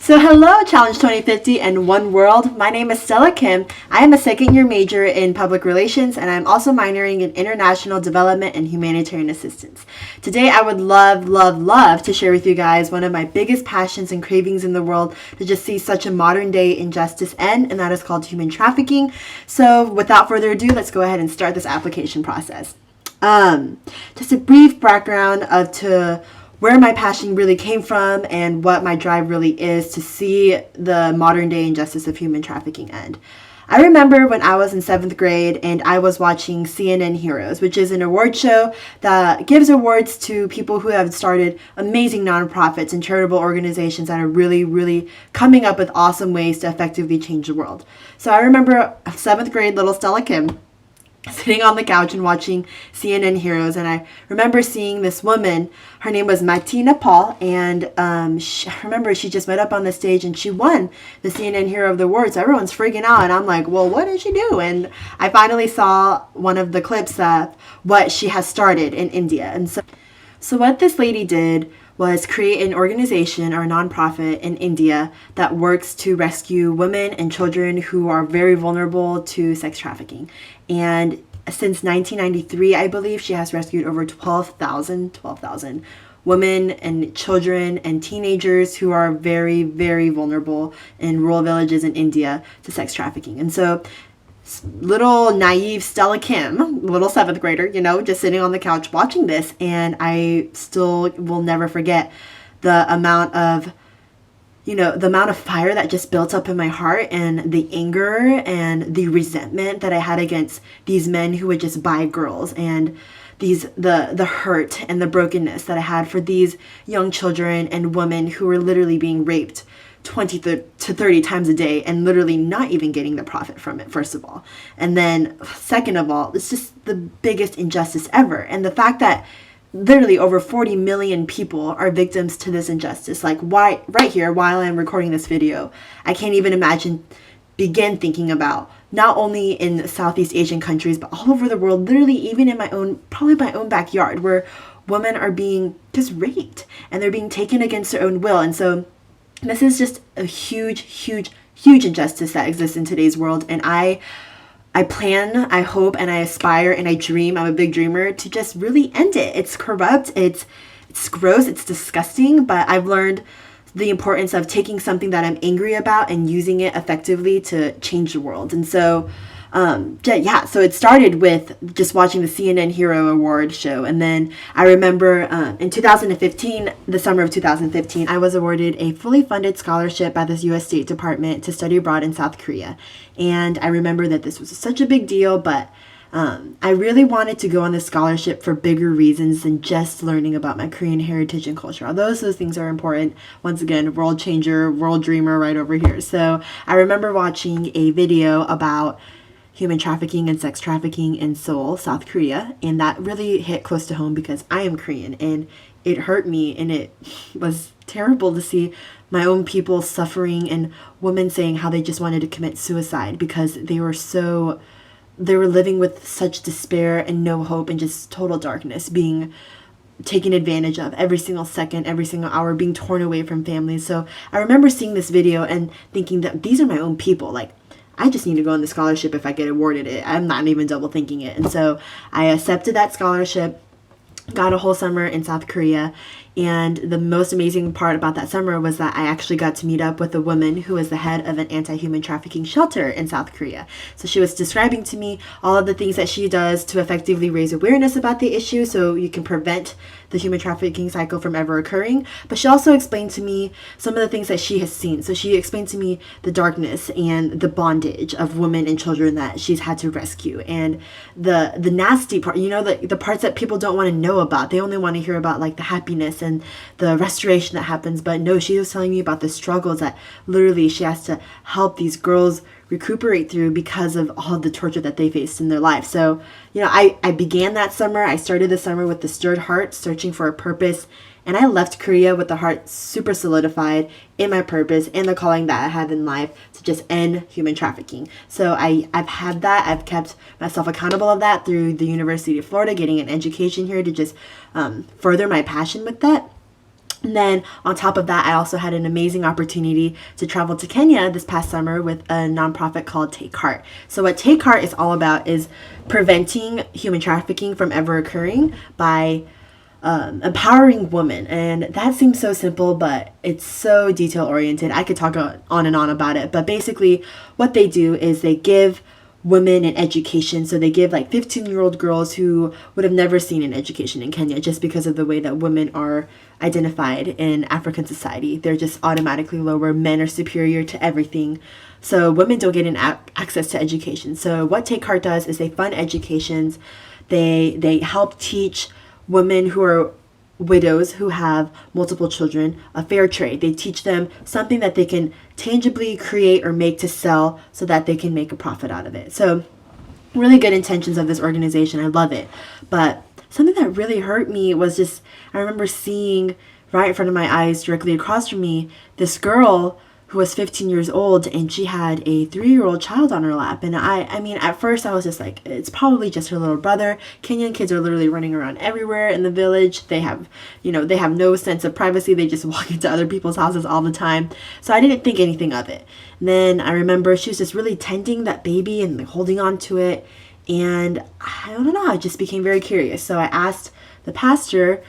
So hello, Challenge 2050 and One World. My name is Stella Kim. I am a second-year major in public relations, and I'm also minoring in international development and humanitarian assistance. Today, I would love to share with you guys one of my biggest passions and cravings in the world to just see such a modern-day injustice end, and that is called human trafficking. So without further ado, let's go ahead and start this application process. Just a brief background to where my passion really came from and what my drive really is to see the modern day injustice of human trafficking end. I remember when I was in 7th grade and I was watching CNN Heroes, which is an award show that gives awards to people who have started amazing nonprofits and charitable organizations that are really coming up with awesome ways to effectively change the world. So I remember 7th grade little Stella Kim sitting on the couch and watching CNN Heroes, and I remember seeing this woman. Her name was Martina Paul, and I remember she just went up on the stage and she won the CNN Hero of the Award. So everyone's freaking out, and I'm like, well, what did she do? And I finally saw one of the clips of what she has started in India. And so what this lady did was create an organization or a nonprofit in India that works to rescue women and children who are very vulnerable to sex trafficking. And since 1993, I believe, she has rescued over 12,000 women and children and teenagers who are very vulnerable in rural villages in India to sex trafficking. And so little naive Stella Kim, little 7th grader, just sitting on the couch watching this, and I still will never forget the amount of fire that just built up in my heart, and the anger and the resentment that I had against these men who would just buy girls, and the hurt and the brokenness that I had for these young children and women who were literally being raped 20 to 30 times a day and literally not even getting the profit from it, first of all. And then second of all, it's just the biggest injustice ever. And the fact that literally over 40 million people are victims to this injustice. Like, why, right here, while I'm recording this video, I can't even begin thinking about not only in Southeast Asian countries, but all over the world, literally even in probably my own backyard, where women are being just raped and they're being taken against their own will. And so this is just a huge injustice that exists in today's world. And I plan, I hope, and I aspire, and I dream, I'm a big dreamer, to just really end it. It's corrupt, it's gross, it's disgusting, but I've learned the importance of taking something that I'm angry about and using it effectively to change the world. And so so it started with just watching the CNN Hero Award show. And then I remember in 2015, the summer of 2015, I was awarded a fully funded scholarship by the U.S. State Department to study abroad in South Korea. And I remember that this was such a big deal, but I really wanted to go on this scholarship for bigger reasons than just learning about my Korean heritage and culture. Although those things are important, once again, world changer, world dreamer right over here. So I remember watching a video about human trafficking and sex trafficking in Seoul, South Korea, and that really hit close to home because I am Korean, and it hurt me, and it was terrible to see my own people suffering and women saying how they just wanted to commit suicide because they were living with such despair and no hope and just total darkness, being taken advantage of every single second, every single hour, being torn away from families. So I remember seeing this video and thinking that these are my own people. Like, I just need to go on the scholarship if I get awarded it. I'm not even double thinking it. And so I accepted that scholarship, got a whole summer in South Korea. And the most amazing part about that summer was that I actually got to meet up with a woman who is the head of an anti-human trafficking shelter in South Korea. So she was describing to me all of the things that she does to effectively raise awareness about the issue so you can prevent the human trafficking cycle from ever occurring. But she also explained to me some of the things that she has seen. So she explained to me the darkness and the bondage of women and children that she's had to rescue, and the nasty part, the parts that people don't want to know about. They only want to hear about like the happiness and the restoration that happens. But no, she was telling me about the struggles that literally she has to help these girls recuperate through because of all the torture that they faced in their life. So, I began that summer. I started the summer with the stirred heart, searching for a purpose. And I left Korea with the heart super solidified in my purpose and the calling that I have in life to just end human trafficking. So I've had that. I've kept myself accountable of that through the University of Florida, getting an education here to just further my passion with that. And then on top of that, I also had an amazing opportunity to travel to Kenya this past summer with a nonprofit called Take Heart. So what Take Heart is all about is preventing human trafficking from ever occurring by empowering women. And that seems so simple, but it's so detail oriented. I could talk on and on about it. But basically, what they do is they give women an education. So they give like 15-year-old girls who would have never seen an education in Kenya just because of the way that women are identified in African society. They're just automatically lower. Men are superior to everything. So women don't get access to education. So what Take Heart does is they fund educations. They help teach women who are widows who have multiple children a fair trade. They teach them something that they can tangibly create or make to sell so that they can make a profit out of it. So really good intentions of this organization. I love it. But something that really hurt me was just, I remember seeing right in front of my eyes, directly across from me, this girl who was 15 years old, and she had a 3-year-old child on her lap. And I mean, at first I was just like, it's probably just her little brother. Kenyan kids are literally running around everywhere in the village. They have no sense of privacy. They just walk into other people's houses all the time. So I didn't think anything of it. And then I remember she was just really tending that baby and like holding on to it. And I don't know, I just became very curious. So I asked the pastor,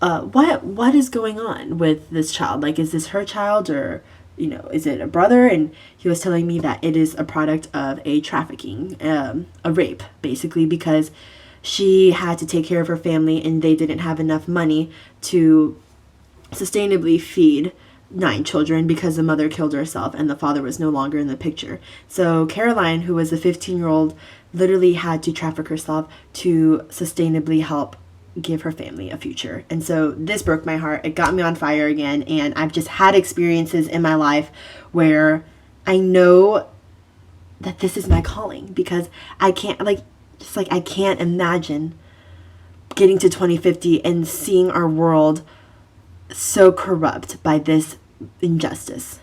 what is going on with this child? Like, is this her child, or is it a brother? And he was telling me that it is a product of a trafficking, a rape, basically, because she had to take care of her family and they didn't have enough money to sustainably feed 9 children because the mother killed herself and the father was no longer in the picture. So Caroline, who was a 15-year-old, literally had to traffic herself to sustainably help give her family a future. And so this broke my heart. It got me on fire again. And I've just had experiences in my life where I know that this is my calling, because I can't I can't imagine getting to 2050 and seeing our world so corrupt by this injustice.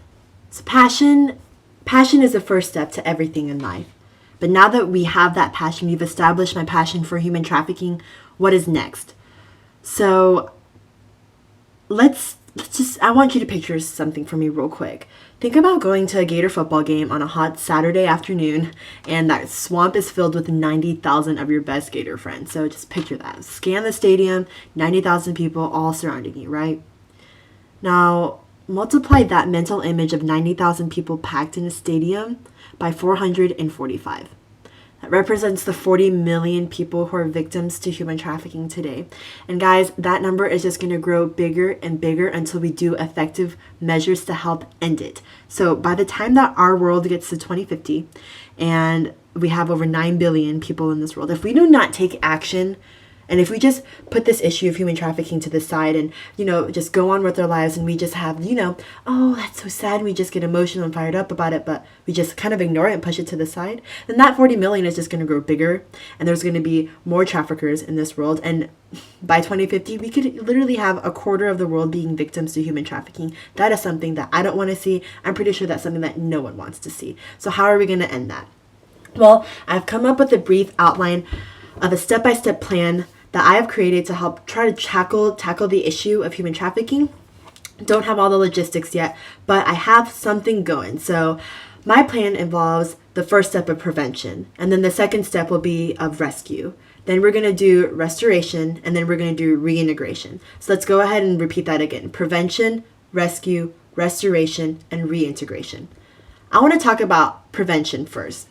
So passion is the first step to everything in life. But now that we have that passion, we've established my passion for human trafficking, what is next? So let's just, I want you to picture something for me real quick. Think about going to a Gator football game on a hot Saturday afternoon, and that swamp is filled with 90,000 of your best Gator friends. So just picture that. Scan the stadium, 90,000 people all surrounding you, right? Now, multiply that mental image of 90,000 people packed in a stadium by 445. That represents the 40 million people who are victims to human trafficking today. And guys, that number is just going to grow bigger and bigger until we do effective measures to help end it. So by the time that our world gets to 2050 and we have over 9 billion people in this world, if we do not take action, and if we just put this issue of human trafficking to the side and, just go on with our lives, and we just have, oh, that's so sad, we just get emotional and fired up about it, but we just kind of ignore it and push it to the side, then that 40 million is just going to grow bigger, and there's going to be more traffickers in this world. And by 2050, we could literally have a quarter of the world being victims to human trafficking. That is something that I don't want to see. I'm pretty sure that's something that no one wants to see. So how are we going to end that? Well, I've come up with a brief outline of a step-by-step plan that I have created to help try to tackle the issue of human trafficking. Don't have all the logistics yet, but I have something going. So my plan involves the first step of prevention, and then the second step will be of rescue. Then we're going to do restoration, and then we're going to do reintegration. So let's go ahead and repeat that again. Prevention, rescue, restoration, and reintegration. I want to talk about prevention first.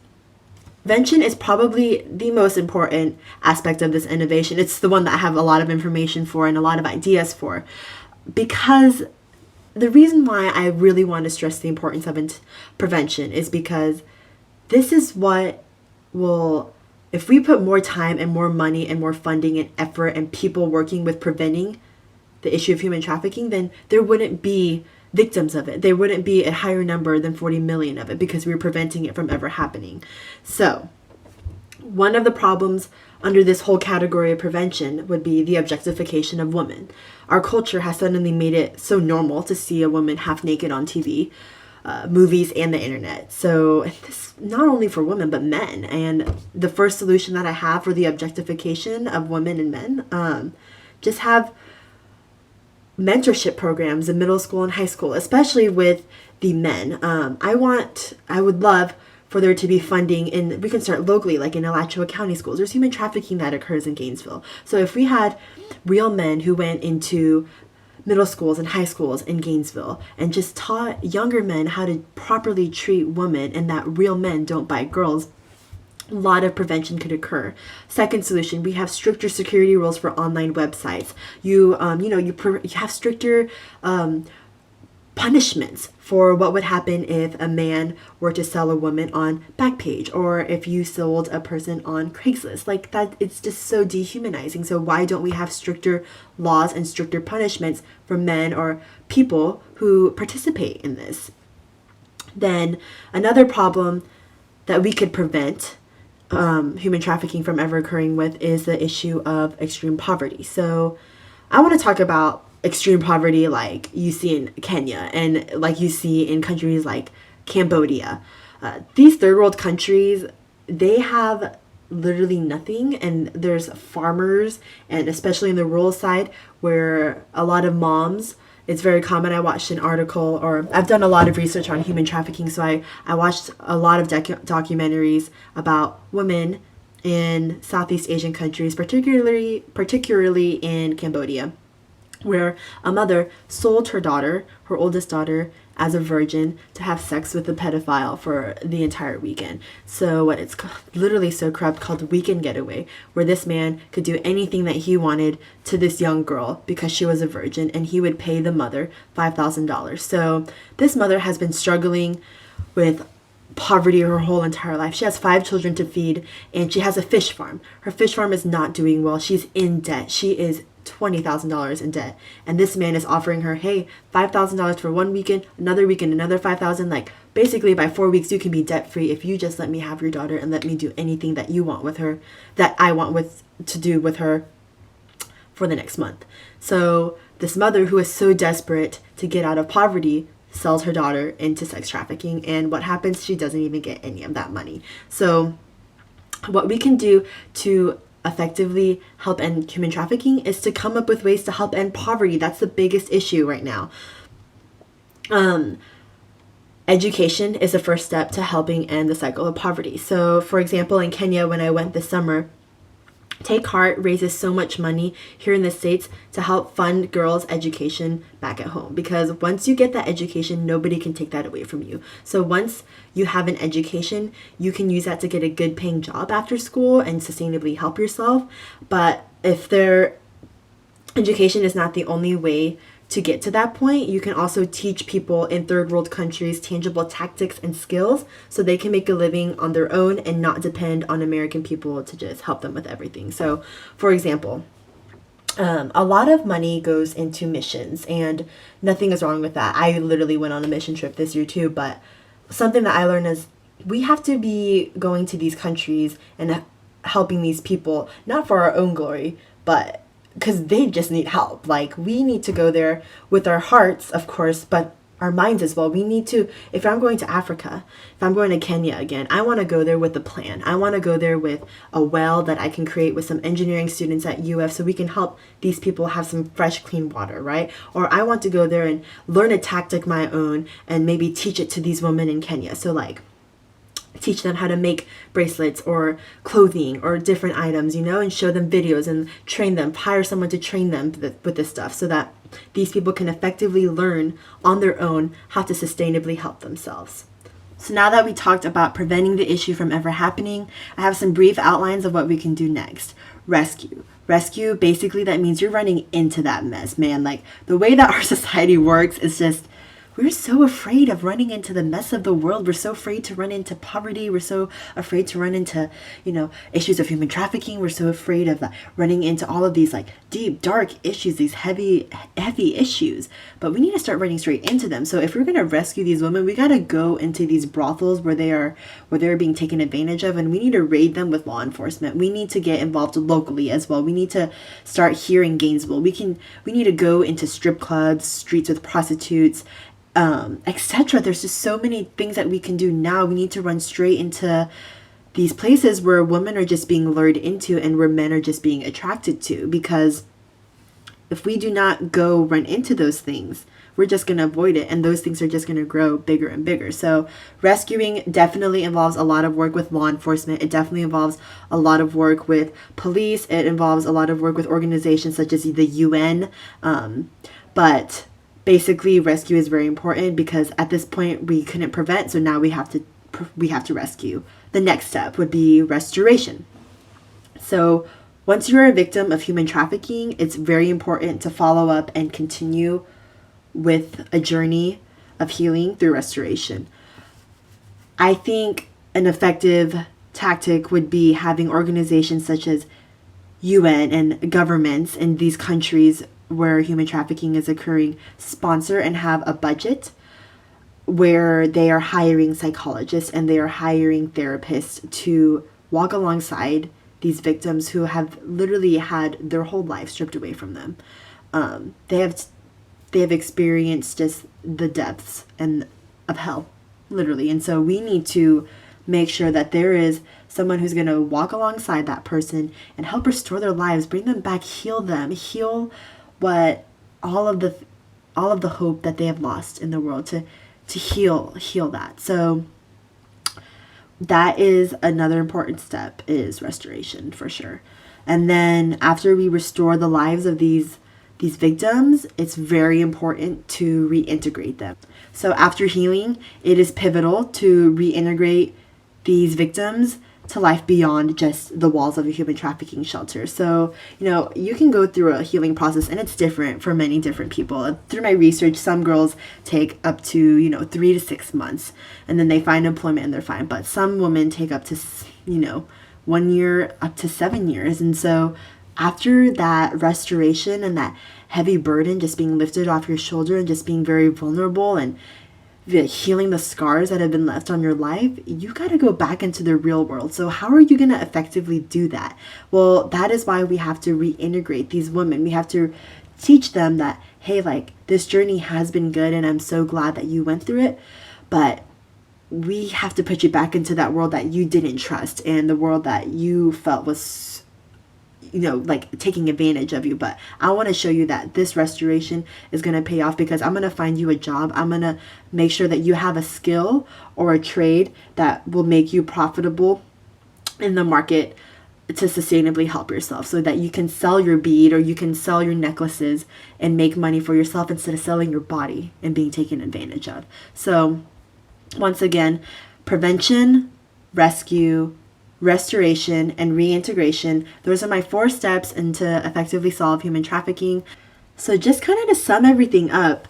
Prevention is probably the most important aspect of this innovation. It's the one that I have a lot of information for and a lot of ideas for, because the reason why I really want to stress the importance of prevention is because this is what will, if we put more time and more money and more funding and effort and people working with preventing the issue of human trafficking, then there wouldn't be victims of it. There wouldn't be a higher number than 40 million of it, because we're preventing it from ever happening. So one of the problems under this whole category of prevention would be the objectification of women. Our culture has suddenly made it so normal to see a woman half naked on TV, movies, and the internet. So this not only for women, but men. And the first solution that I have for the objectification of women and men, just have mentorship programs in middle school and high school, especially with the men. I would love for there to be funding, and we can start locally, like in Alachua County schools. There's human trafficking that occurs in Gainesville. So if we had real men who went into middle schools and high schools in Gainesville and just taught younger men how to properly treat women and that real men don't bite girls, a lot of prevention could occur. Second solution, we have stricter security rules for online websites. You have stricter punishments for what would happen if a man were to sell a woman on Backpage, or if you sold a person on Craigslist. Like that, it's just so dehumanizing. So why don't we have stricter laws and stricter punishments for men or people who participate in this? Then another problem that we could prevent human trafficking from ever occurring with is the issue of extreme poverty. So I want to talk about extreme poverty like you see in Kenya and like you see in countries like Cambodia. These third world countries, they have literally nothing, and there's farmers, and especially in the rural side where a lot of moms, it's very common. I watched an article, or I've done a lot of research on human trafficking, so I watched a lot of documentaries about women in Southeast Asian countries, particularly in Cambodia, where a mother sold her daughter, her oldest daughter, as a virgin to have sex with a pedophile for the entire weekend. So what it's literally so corrupt, called weekend getaway, where this man could do anything that he wanted to this young girl because she was a virgin, and he would pay the mother $5,000. So this mother has been struggling with poverty her whole entire life. She has 5 children to feed, and she has a fish farm. Her fish farm is not doing well. She's in debt. She is $20,000 in debt, and this man is offering her, hey, $5,000 for one weekend, another weekend, another $5,000. Like basically by 4 weeks you can be debt free if you just let me have your daughter and let me do anything that you want with her, that I want to do with her for the next month. So this mother, who is so desperate to get out of poverty, sells her daughter into sex trafficking, and what happens? She doesn't even get any of that money. So what we can do to effectively help end human trafficking is to come up with ways to help end poverty. That's the biggest issue right now. Education is the first step to helping end the cycle of poverty. So for example, in Kenya, when I went this summer, Take Heart raises so much money here in the States to help fund girls' education back at home. Because once you get that education, nobody can take that away from you. So once you have an education, you can use that to get a good paying job after school and sustainably help yourself. But if their education is not the only way to get to that point, you can also teach people in third world countries tangible tactics and skills so they can make a living on their own and not depend on American people to just help them with everything. So, for example, a lot of money goes into missions, and nothing is wrong with that. I literally went on a mission trip this year too, but something that I learned is we have to be going to these countries and helping these people, not for our own glory, but because they just need help. Like, we need to go there with our hearts, of course, but our minds as well. We need to, if I'm going to Africa, if I'm going to Kenya again, I want to go there with a plan. I want to go there with a well that I can create with some engineering students at UF so we can help these people have some fresh, clean water, right? Or I want to go there and learn a tactic my own and maybe teach it to these women in Kenya. So like, teach them how to make bracelets or clothing or different items, and show them videos and train them, hire someone to train them with this stuff so that these people can effectively learn on their own how to sustainably help themselves. So now that we talked about preventing the issue from ever happening, I have some brief outlines of what we can do next. Rescue. Rescue, basically that means you're running into that mess, man. Like, the way that our society works is just, we're so afraid of running into the mess of the world. We're so afraid to run into poverty. We're so afraid to run into, issues of human trafficking. We're so afraid of running into all of these like deep, dark issues, these heavy issues. But we need to start running straight into them. So if we're going to rescue these women, we got to go into these brothels where they're being taken advantage of, and we need to raid them with law enforcement. We need to get involved locally as well. We need to start here in Gainesville. We need to go into strip clubs, streets with prostitutes, etc. There's just so many things that we can do now. We need to run straight into these places where women are just being lured into and where men are just being attracted to, because if we do not go run into those things, we're just going to avoid it, and those things are just going to grow bigger and bigger. So rescuing definitely involves a lot of work with law enforcement. It definitely involves a lot of work with police. It involves a lot of work with organizations such as the UN. But basically, rescue is very important because at this point we couldn't prevent, so now we have to rescue. The next step would be restoration. So once you're a victim of human trafficking, it's very important to follow up and continue with a journey of healing through restoration. I think an effective tactic would be having organizations such as UN and governments in these countries where human trafficking is occurring sponsor and have a budget where they are hiring psychologists and they are hiring therapists to walk alongside these victims who have literally had their whole life stripped away from them. They have experienced just the depths of hell, literally. And so we need to make sure that there is someone who's going to walk alongside that person and help restore their lives, bring them back, heal them, heal what all of the hope that they have lost in the world, to heal that. So that is another important step, is restoration for sure. And then after we restore the lives of these victims, it's very important to reintegrate them. So after healing, it is pivotal to reintegrate these victims to life beyond just the walls of a human trafficking shelter. So, you can go through a healing process, and it's different for many different people. Through my research, some girls take up to, 3 to 6 months, and then they find employment and they're fine. But some women take up to, 1 year, up to 7 years. And so after that restoration and that heavy burden just being lifted off your shoulder and just being very vulnerable and healing the scars that have been left on your life, you got to go back into the real world. So how are you going to effectively do that? Well, that is why we have to reintegrate these women. We have to teach them that, hey, this journey has been good and I'm so glad that you went through it, but we have to put you back into that world that you didn't trust and the world that you felt was taking advantage of you. But I want to show you that this restoration is going to pay off, because I'm going to find you a job. I'm going to make sure that you have a skill or a trade that will make you profitable in the market to sustainably help yourself, so that you can sell your bead or you can sell your necklaces and make money for yourself instead of selling your body and being taken advantage of. So once again, prevention, rescue, restoration, and reintegration. Those are my 4 steps into effectively solve human trafficking. So just kind of to sum everything up,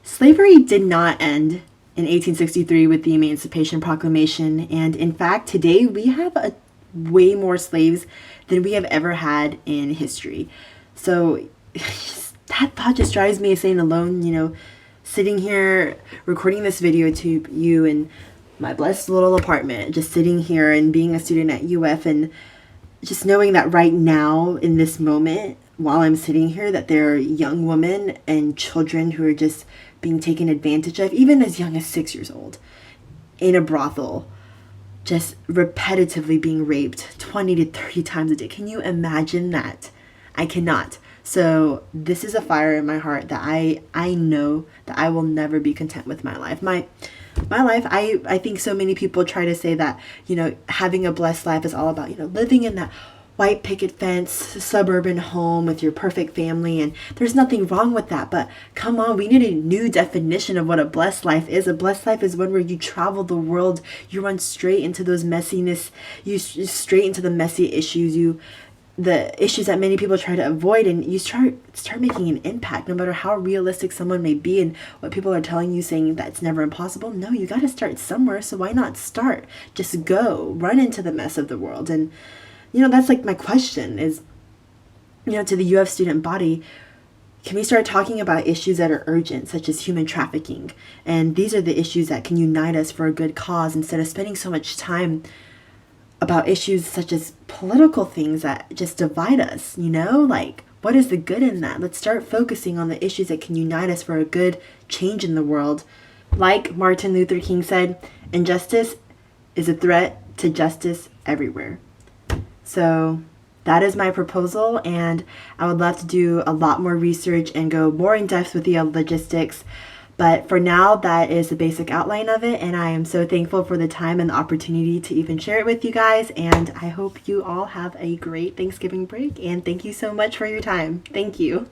slavery did not end in 1863 with the Emancipation Proclamation. And in fact, today we have way more slaves than we have ever had in history. So that thought just drives me insane alone, sitting here recording this video to you and my blessed little apartment, just sitting here and being a student at UF, and just knowing that right now in this moment while I'm sitting here that there are young women and children who are just being taken advantage of, even as young as 6 years old, in a brothel, just repetitively being raped 20 to 30 times a day. Can you imagine that? I cannot. So this is a fire in my heart that I know that I will never be content with my life. My life, I think so many people try to say that, having a blessed life is all about, living in that white picket fence suburban home with your perfect family, and there's nothing wrong with that. But come on, we need a new definition of what a blessed life is. A blessed life is one where you travel the world, you run straight into those messiness, you straight into the messy issues, the issues that many people try to avoid, and you start making an impact, no matter how realistic someone may be and what people are telling you, saying that it's never impossible. No, you got to start somewhere. So why not start? Just go run into the mess of the world. And that's my question is, to the UF student body, can we start talking about issues that are urgent, such as human trafficking? And these are the issues that can unite us for a good cause, instead of spending so much time about issues such as political things that just divide us, what is the good in that? Let's start focusing on the issues that can unite us for a good change in the world. Like Martin Luther King said, injustice is a threat to justice everywhere. So that is my proposal, and I would love to do a lot more research and go more in depth with the logistics. But for now, that is the basic outline of it, and I am so thankful for the time and the opportunity to even share it with you guys, and I hope you all have a great Thanksgiving break, and thank you so much for your time. Thank you.